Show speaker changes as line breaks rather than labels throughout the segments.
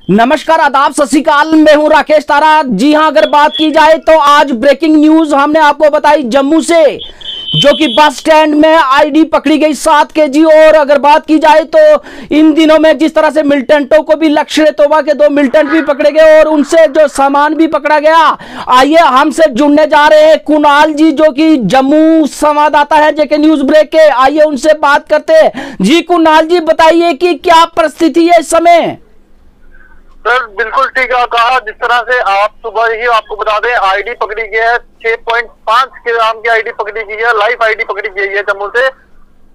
नमस्कार, आदाब, सत श्री अकाल। मैं हूं राकेश तारा। जी हां, अगर बात की जाए तो आज ब्रेकिंग न्यूज हमने आपको बताई जम्मू से, जो कि बस स्टैंड में आईडी पकड़ी गई 7 केजी। और अगर बात की जाए तो इन दिनों में जिस तरह से मिलिटेंटों को भी लश्कर तौबा के 2 मिलिटेंट भी पकड़े गए और उनसे जो सामान भी पकड़ा गया। आइए हमसे जुड़ने जा रहे हैं कुणाल जी, जो कि जम्मू संवाददाता है जेके न्यूज ब्रेक के। आइए उनसे बात करते हैं। जी कुणाल जी, बताइए कि क्या परिस्थिति है इस समय।
सर बिल्कुल ठीक है कहा। जिस तरह से आप सुबह ही आपको बता दें आईडी पकड़ी गई है, 6.5 ग्राम की आईडी पकड़ी गई है, लाइव आईडी पकड़ी गई है जम्मू से।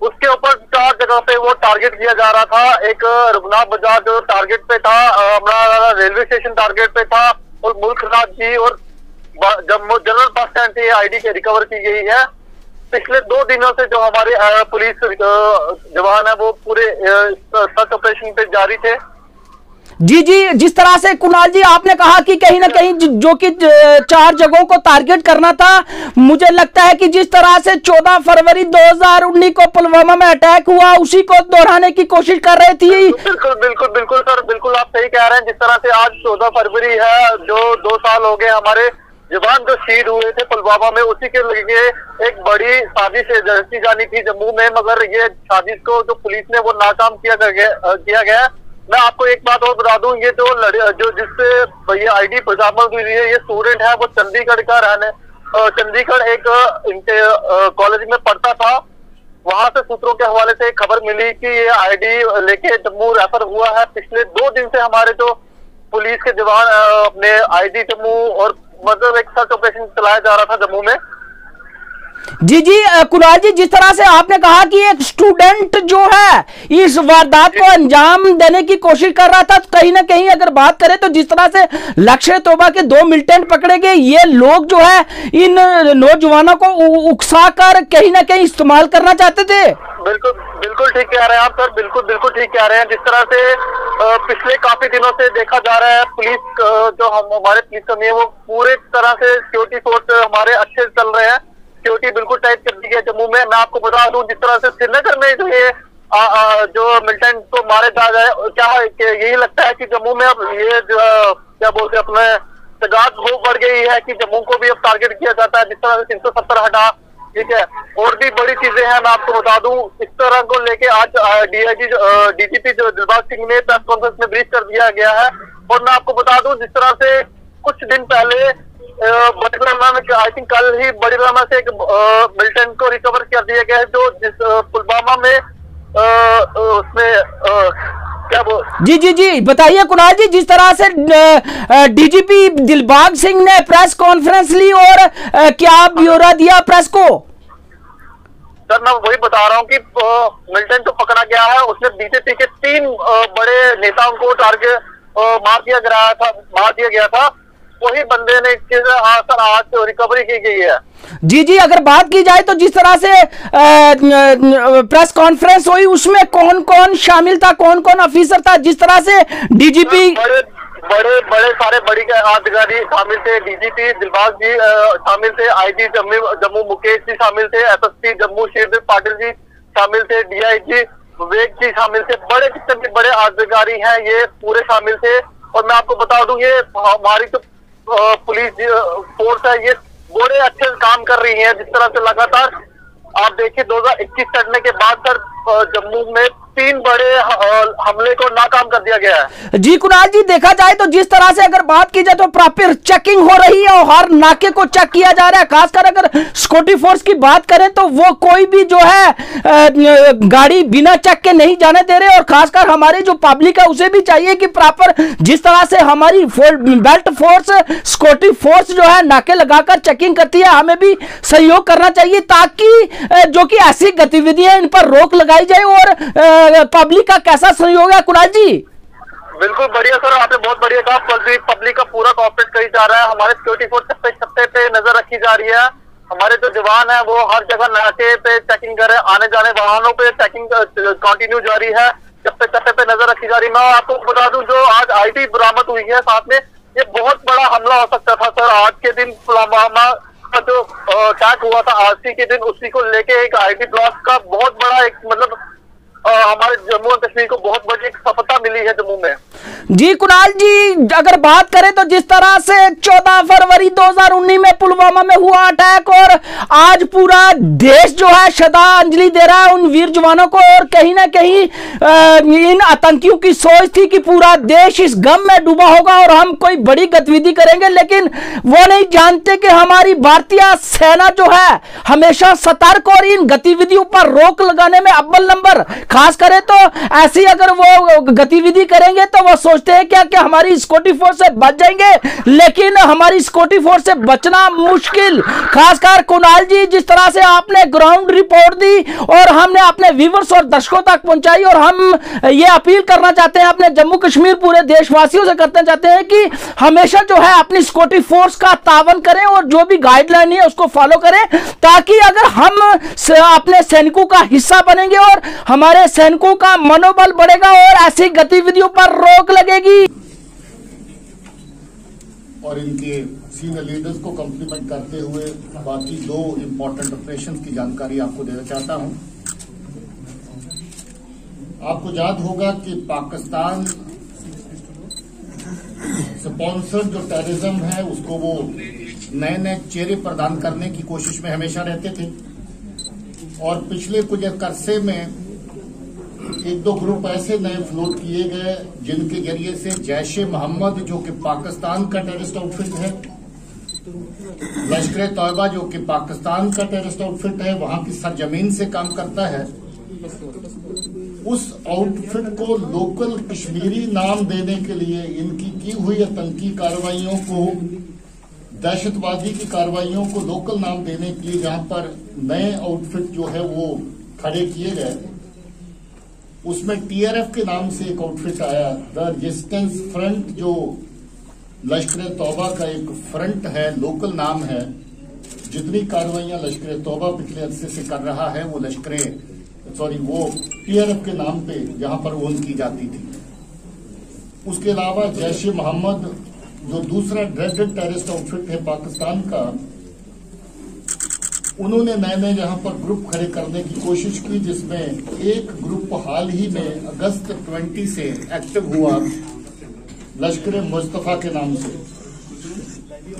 उसके ऊपर 4 जगह पे वो टारगेट किया जा रहा था। एक रघुनाथ बाजार जो टारगेट पे था, हमारा रेलवे स्टेशन टारगेट पे था, और मुल्क राज जी और जम्मू जनरल बस स्टैंड से आईडी के रिकवर की गई है। पिछले 2 दिनों से जो हमारे पुलिस जवान है वो पूरे सर्च ऑपरेशन पे जारी थे।
जी जी, जिस तरह से कुणाल जी आपने कहा कि कहीं ना कहीं जो कि 4 जगहों को टारगेट करना था, मुझे लगता है कि जिस तरह से 14 फरवरी 2019 को पुलवामा में अटैक हुआ उसी को दोहराने की कोशिश कर रही थी।
बिल्कुल बिल्कुल बिल्कुल सर, बिल्कुल आप सही कह रहे हैं। जिस तरह से आज 14 फरवरी है, जो 2 साल हो गए हमारे जवान जो शहीद हुए थे पुलवामा में, उसी के लिए एक बड़ी साजिश रची जानी थी जम्मू में, मगर ये साजिश को जो पुलिस ने वो नाकाम किया गया। मैं आपको एक बात और बता दूं, ये जो जिससे ये आईडी बरामद हुई है, ये स्टूडेंट है, वो चंडीगढ़ का चंडीगढ़ एक कॉलेज में पढ़ता था। वहां से सूत्रों के हवाले से एक खबर मिली कि ये आईडी लेके जम्मू रेफर हुआ है। पिछले 2 दिन से हमारे जो पुलिस के जवान अपने आईडी जम्मू और मतलब एक सर्च ऑपरेशन चलाया जा रहा था जम्मू में।
जी जी कुणाल जी, जिस तरह से आपने कहा कि एक स्टूडेंट जो है इस वारदात को अंजाम देने की कोशिश कर रहा था, तो कहीं ना कहीं अगर बात करें तो जिस तरह से लश्कर तौबा के 2 मिलिटेंट पकड़े गए, ये लोग जो है इन नौजवानों को उकसाकर कहीं ना कहीं इस्तेमाल करना चाहते थे।
बिल्कुल बिल्कुल ठीक कह रहे हैं आप सर, बिल्कुल बिल्कुल ठीक कह रहे हैं। जिस तरह से पिछले काफी दिनों से देखा जा रहा है, पुलिस जो हमारे पुलिस कर्मी है वो पूरे तरह से सिक्योरिटी फोर्स हमारे अच्छे चल रहे हैं। सिक्योरिटी बिल्कुल टाइट कर दी है जम्मू में। मैं आपको बता दूं, जिस तरह से श्रीनगर में जो ये जो मिलिटेंट को मारे जा रहे हैं, क्या यही लगता है कि जम्मू में अब ये क्या बोलते हैं अपने तगाद वो बढ़ गई है कि जम्मू को भी अब टारगेट किया जाता है। जिस तरह से 370 हटा, ठीक है, और भी बड़ी चीजें हैं। मैं आपको बता दूं, इस तरह को लेके आज डीजीपी जो दिलबाग सिंह ने प्रेस कॉन्फ्रेंस में ब्रीफ कर दिया गया है। और मैं आपको बता दूं, जिस तरह से कुछ दिन पहले आई थिंक कल ही बड़ीरामा से एक मिलिटेंट को रिकवर कर दिया गया है, जो जिस पुलवामा में उसमें क्या वो।
जी जी जी, बताइए कुणाल जी, जिस तरह से डीजीपी दिलबाग सिंह ने प्रेस कॉन्फ्रेंस ली और क्या ब्यौरा दिया प्रेस को।
सर मैं वही बता रहा हूँ कि मिलिटेंट तो पकड़ा गया है, उसने बीजेपी के 3 बड़े नेताओं को टारगेट मार दिया गया था। वही बंदे ने आज रिकवरी की गई है।
जी जी, अगर बात की जाए तो जिस तरह से प्रेस कॉन्फ्रेंस हुई उसमें कौन कौन शामिल था, कौन कौन ऑफिसर था, जिस तरह से डीजीपी
बड़े सारे बड़ी अधिकारी शामिल थे। डीजीपी दिलबाग जी शामिल थे, आईजी जम्मू मुकेश जी शामिल थे, एसएसपी जम्मू शेरदेव पाटिल जी शामिल थे, डीआईजी विवेक जी शामिल थे। बड़े कितने भी बड़े अधिकारी हैं ये पूरे शामिल थे। और मैं आपको बता दूं, ये हमारी जो पुलिस फोर्स है ये बड़े अच्छे काम कर रही है। जिस तरह से लगातार आप देखिए 2021 चढ़ने के बाद सर जम्मू में 3 बड़े हमले को नाकाम कर दिया गया है।
जी कुणाल जी, देखा जाए तो जिस तरह से अगर बात की जाए तो प्रॉपर चेकिंग हो रही है और हर नाके को चेक किया जा रहा है। खासकर अगर सिक्योरिटी फोर्स की बात करें तो वो कोई भी जो है गाड़ी बिना चेक के नहीं जाने दे रहे। और खासकर हमारी जो पब्लिक है उसे भी चाहिए कि प्रॉपर जिस तरह से हमारी बेल्ट फोर्स सिक्योरिटी फोर्स जो है नाके लगाकर चेकिंग करती है, हमें भी सहयोग करना चाहिए ताकि जो कि ऐसी गतिविधियां इन पर रोक लगाई जाए। और पब्लिक का कैसा सहयोग है कुणाल जी।
बिल्कुल बढ़िया सर, आपने बहुत बढ़िया कहा। पब्लिक का पूरा कॉपरेट करी जा रहा है। हमारे सिक्योरिटी फोर्स छत्ते पे नजर रखी जा रही है। हमारे जो जवान है वो हर जगह नाके पे चेकिंग कर रहे हैं, आने जाने वाहनों पे चेकिंग कंटिन्यू जारी है, चप्पे पे नजर रखी जा रही है। मैं आपको बता दूं, जो आज आईडी बरामद हुई है साथ में, ये बहुत बड़ा हमला हो सकता था सर। आज के दिन पुलवामा का जो अटैक हुआ था आज के दिन, उसी को लेके एक आईडी ब्लॉक का बहुत बड़ा एक मतलब हमारे जम्मू और कश्मीर को बहुत बड़ी एक सफलता मिली है जम्मू में।
जी कुणाल जी, अगर बात करें तो जिस तरह से 14 फरवरी 2019 में पुलवामा में हुआ अटैक और आज पूरा देश जो है श्रद्धांजलि दे रहा है उन वीर जवानों को, और कहीं ना कहीं इन आतंकियों की सोच थी कि पूरा देश इस गम में डूबा होगा और हम कोई बड़ी गतिविधि करेंगे, लेकिन वो नहीं जानते कि हमारी भारतीय सेना जो है हमेशा सतर्क और इन गतिविधियों पर रोक लगाने में अव्वल नंबर। खास करें तो ऐसी अगर वो गतिविधि करेंगे तो वो सोचते हैं क्या कि हमारी स्कॉटी फोर्स से बच जाएंगे, लेकिन हमारी स्कॉटी फोर्स से बचना मुश्किल। खासकर कुणाल जी, जिस तरह से आपने ग्राउंड रिपोर्ट दी और हमने अपने व्यूअर्स और दर्शकों तक पहुंचाई, और हम ये अपील करना चाहते हैं अपने जम्मू कश्मीर पूरे देशवासियों से करना चाहते हैं कि हमेशा जो है अपनी स्कॉटी फोर्स का तावन करें और जो भी गाइडलाइन है उसको फॉलो करें, ताकि अगर हम अपने सैनिकों का हिस्सा बनेंगे और हमारे सैनिकों का मनोबल बढ़ेगा और ऐसी गतिविधियों पर रोक लगेगी।
और इनके सीनियर लीडर्स को कॉम्प्लीमेंट करते हुए बाकी 2 इम्पोर्टेंट ऑपरेशन की जानकारी आपको देना चाहता हूं। आपको याद होगा कि पाकिस्तान स्पॉन्सर्ड जो टेररिज्म है उसको वो नए नए चेहरे प्रदान करने की कोशिश में हमेशा रहते थे, और पिछले कुछ अरसे में 1-2 ग्रुप ऐसे नए फ्लोट किए गए जिनके जरिए से जैश-ए मोहम्मद जो कि पाकिस्तान का टेररिस्ट आउटफिट है, लश्कर तौयबा जो कि पाकिस्तान का टेररिस्ट आउटफिट है, वहां की सरजमीन से काम करता है, उस आउटफिट को लोकल कश्मीरी नाम देने के लिए इनकी की हुई आतंकी कार्रवाइयों को, दहशतवादी की कार्रवाइयों को लोकल नाम देने के लिए जहां पर नए आउटफिट जो है वो खड़े किए गए, उसमें टीआरएफ के नाम से एक आउटफिट आया, द रेजिस्टेंस फ्रंट, जो लश्कर तौबा का एक फ्रंट है, लोकल नाम है। जितनी कार्रवाइयां लश्कर तौबा पिछले अरसे से कर रहा है वो वो टीआरएफ के नाम पे जहां पर वो की जाती थी। उसके अलावा जैश-ए मोहम्मद जो दूसरा ड्रेडेड टेररिस्ट आउटफिट है पाकिस्तान का, उन्होंने नए नए जहां पर ग्रुप खड़े करने की कोशिश की, जिसमें एक ग्रुप हाल ही में अगस्त 20 से एक्टिव हुआ लश्कर मुस्तफा के नाम से।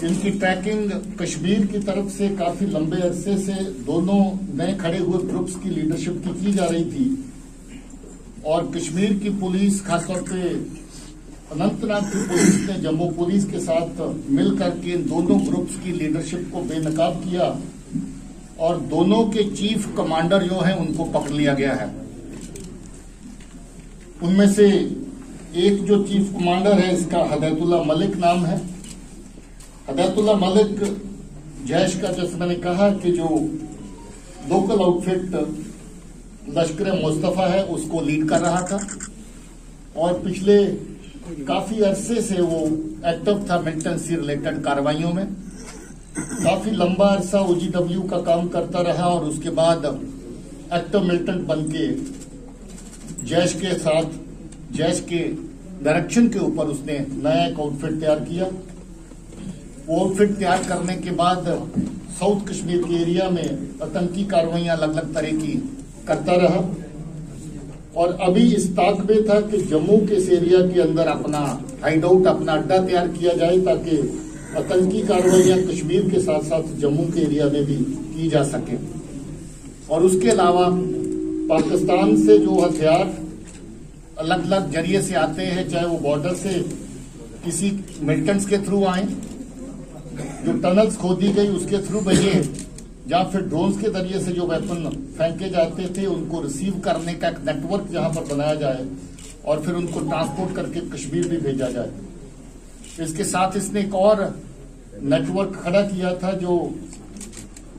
इनकी ट्रैकिंग कश्मीर की तरफ से काफी लंबे अरसे से दोनों नए खड़े हुए ग्रुप्स की लीडरशिप की जा रही थी, और कश्मीर की पुलिस, खासतौर पे अनंतनाग की पुलिस ने जम्मू पुलिस के साथ मिलकर के इन दोनों ग्रुप्स की लीडरशिप को बेनकाब किया, और दोनों के चीफ कमांडर जो हैं उनको पकड़ लिया गया है। उनमें से एक जो चीफ कमांडर है, इसका हिदायतुल्लाह मलिक नाम है। हिदायतुल्लाह मलिक जैश का, जैसे मैंने कहा कि जो लोकल आउटफिट लश्कर मुस्तफा है उसको लीड कर रहा था, और पिछले काफी अरसे से वो एक्टिव था मिलिटेंसी रिलेटेड कार्रवाइयों में। काफी लंबा अरसा ओजीडब्ल्यू का काम करता रहा, और उसके बाद एक्टिव मिलिटेंट बन के जैश के साथ, जैश के डायरेक्शन के ऊपर उसने नया एक आउटफिट तैयार किया। वो आउटफिट तैयार करने के बाद साउथ कश्मीर के एरिया में आतंकी कार्रवाइयां अलग अलग तरह की करता रहा, और अभी इस ताक में था कि जम्मू के इस एरिया के अंदर अपना हाइड आउट, अपना अड्डा तैयार किया जाए, ताकि आतंकी कार्रवाइयां कश्मीर के साथ साथ जम्मू के एरिया में भी की जा सके। और उसके अलावा पाकिस्तान से जो हथियार अलग अलग जरिए से आते हैं, चाहे वो बॉर्डर से किसी मिलिटेंट्स के थ्रू आए, जो टनल्स खोदी गई उसके थ्रू भेजे, या फिर ड्रोन्स के जरिए से जो वेपन फेंके जाते थे उनको रिसीव करने का एक नेटवर्क जहां पर बनाया जाए, और फिर उनको ट्रांसपोर्ट करके कश्मीर भी भेजा जाए। इसके साथ इसने एक और नेटवर्क खड़ा किया था, जो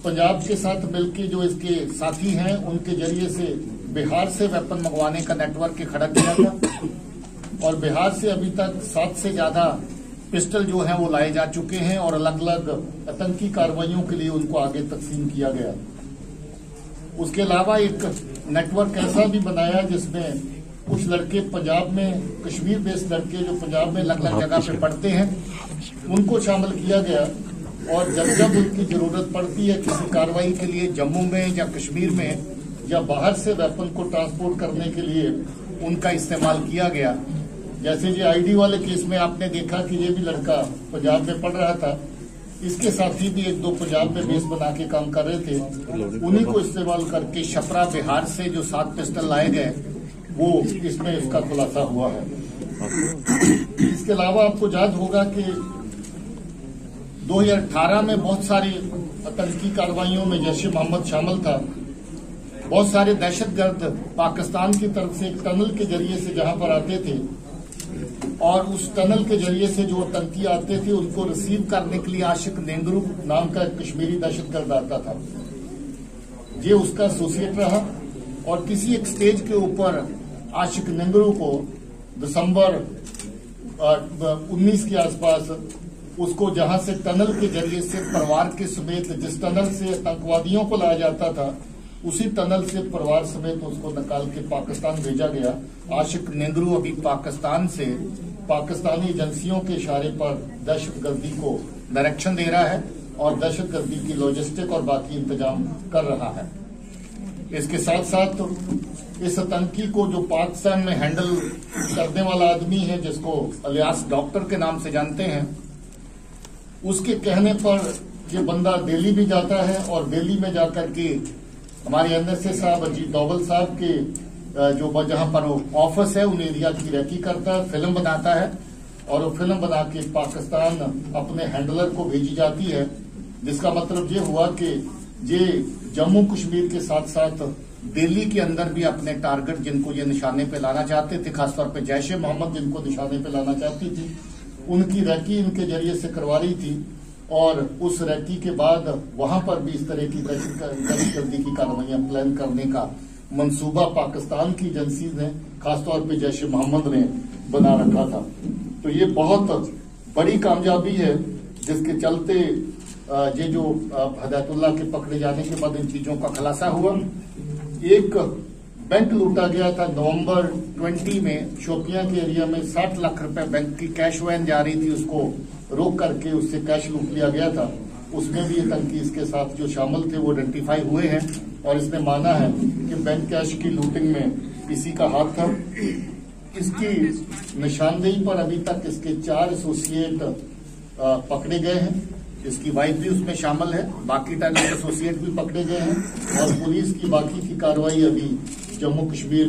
पंजाब के साथ मिलकर जो इसके साथी हैं उनके जरिए से बिहार से वेपन मंगवाने का नेटवर्क खड़ा किया था, और बिहार से अभी तक 7 से ज्यादा पिस्टल जो हैं वो लाए जा चुके हैं, और अलग अलग आतंकी कार्रवाइयों के लिए उनको आगे तकसीम किया गया। उसके अलावा एक नेटवर्क ऐसा भी बनाया जिसमें कुछ लड़के पंजाब में, कश्मीर बेस्ड लड़के जो पंजाब में अलग अलग जगह पे पढ़ते हैं, उनको शामिल किया गया, और जब जब उनकी जरूरत पड़ती है किसी कार्रवाई के लिए जम्मू में या कश्मीर में या बाहर से वेपन को ट्रांसपोर्ट करने के लिए, उनका इस्तेमाल किया गया। जैसे जो आईडी वाले केस में आपने देखा कि ये भी लड़का पंजाब में पढ़ रहा था, इसके साथी भी एक दो पंजाब में बेस बना के काम कर रहे थे, उन्हीं को इस्तेमाल करके छपरा बिहार से जो 7 पिस्टल लाए गए वो इसमें इसका खुलासा हुआ है। इसके अलावा आपको याद होगा कि 2018 में बहुत सारी आतंकी कार्रवाइयों में जैश ए मोहम्मद शामिल था। बहुत सारे दहशतगर्द पाकिस्तान की तरफ से एक टनल के जरिए से जहां पर आते थे और उस टनल के जरिए से जो आतंकी आते थे उनको रिसीव करने के लिए आशिक नेंगरू नाम का एक कश्मीरी दहशतगर्द आता था। ये उसका एसोसिएट रहा और किसी एक स्टेज के ऊपर आशिक नेंगरू को दिसंबर 19 के आसपास उसको जहां से टनल के जरिए से परिवार के समेत, जिस टनल से आतंकवादियों को लाया जाता था उसी टनल से परिवार समेत उसको निकाल के पाकिस्तान भेजा गया। आशिक नेंगरू अभी पाकिस्तान से पाकिस्तानी एजेंसियों के इशारे पर दहशतगर्दी को डायरेक्शन दे रहा है और दहशतगर्दी की लॉजिस्टिक और बाकी इंतजाम कर रहा है। इसके साथ साथ इस आतंकी को जो पाकिस्तान में हैंडल करने वाला आदमी है, जिसको अलियास डॉक्टर के नाम से जानते हैं, उसके कहने पर ये बंदा दिल्ली भी जाता है और दिल्ली में जाकर के हमारे एनएसए साहब अजीत डोवल साहब के जो जहां पर ऑफिस है उन एरिया की रैकी करता है, फिल्म बनाता है और वो फिल्म बना के पाकिस्तान अपने हैंडलर को भेजी जाती है। जिसका मतलब ये हुआ कि ये जम्मू कश्मीर के साथ साथ दिल्ली के अंदर भी अपने टारगेट जिनको ये निशाने पे लाना चाहते थे, खासतौर पे जैश ए मोहम्मद जिनको निशाने पे लाना चाहती थी, उनकी रैकी इनके जरिए से करवा रही थी और उस रैकी के बाद वहां पर भी इस तरह की दहशतगर्दी की कार्रवाइयां प्लान करने का मंसूबा पाकिस्तान की एजेंसी ने, खासतौर पे जैश ए मोहम्मद ने बना रखा था। तो ये बहुत बड़ी कामयाबी है जिसके चलते ये जो हदायतुल्लाह के पकड़े जाने के बाद इन चीजों का खुलासा हुआ। एक बैंक लूटा गया था नवंबर 20 में शोपियां के एरिया में, 60 लाख रुपए बैंक की कैश वैन जा रही थी, उसको रोक करके उससे कैश लूट लिया गया था। उसमें भी आतंकी इसके साथ जो शामिल थे वो आइडेंटिफाई हुए हैं और इसने माना है कि बैंक कैश की लूटिंग में इसी का हाथ था। इसकी निशानदेही पर अभी तक इसके 4 एसोसिएट पकड़े गए हैं। इसकी वाइफ भी उसमें शामिल है, बाकी टारगेट एसोसिएट भी पकड़े गए हैं और पुलिस की बाकी की कार्रवाई अभी जम्मू कश्मीर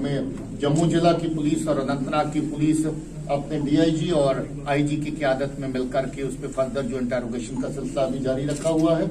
में जम्मू जिला की पुलिस और अनंतनाग की पुलिस अपने डीआईजी और आईजी की क़यादत में मिलकर के उस पर फर्दर जो इंटेरोगेशन का सिलसिला अभी जारी रखा हुआ है।